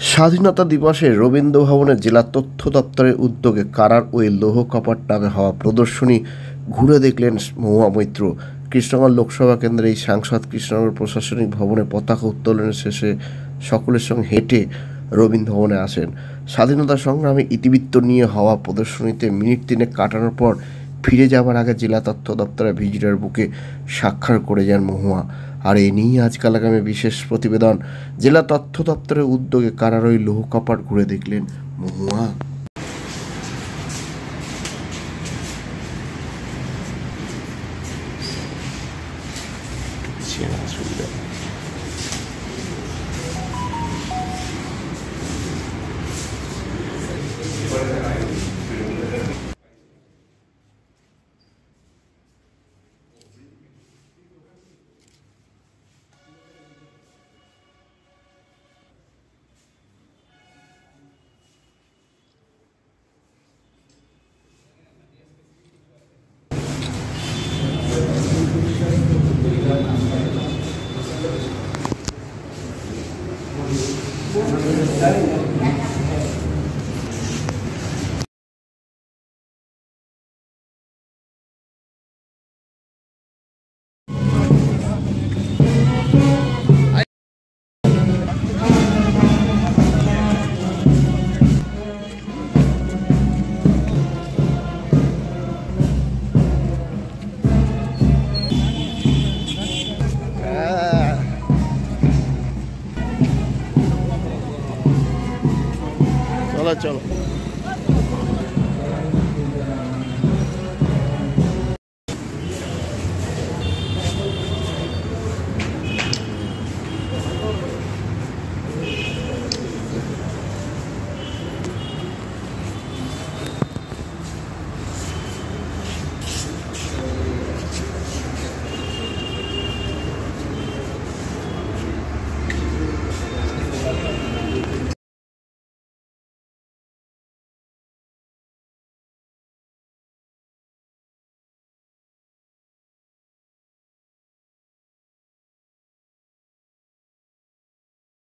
স্বাধীনতা দিবসে রবীন্দ্র ভবনে জেলা তথ্য দপ্তরের উদ্যোগে কারার ওই লৌহ কপাট নামে হওয়া প্রদর্শনী ঘুরে দেখলেন মহুয়া মৈত্র। কৃষ্ণগঞ্জ লোকসভা কেন্দ্রের এই সাংসদ কৃষ্ণনগর প্রশাসনিক ভবনে পতাকা উত্তোলনের শেষে সকলের সঙ্গে হেঁটে রবীন্দ্র ভবনে আসেন। স্বাধীনতা সংগ্রামে ইতিবৃত্ত নিয়ে হওয়া প্রদর্শনীতে মিনিট 3 কাটানোর পর ফিরে যাবার আগে জেলা তথ্য দপ্তরের ভিজিটর বুকে স্বাক্ষর করে যান মহুয়া। আর এ নিয়ে আজকাল আগামী বিশেষ প্রতিবেদন। জেলা তথ্য দপ্তরের উদ্যোগে কারার ওই লৌহ কপাট ঘুরে দেখলেন মহুয়া। চলো চলো।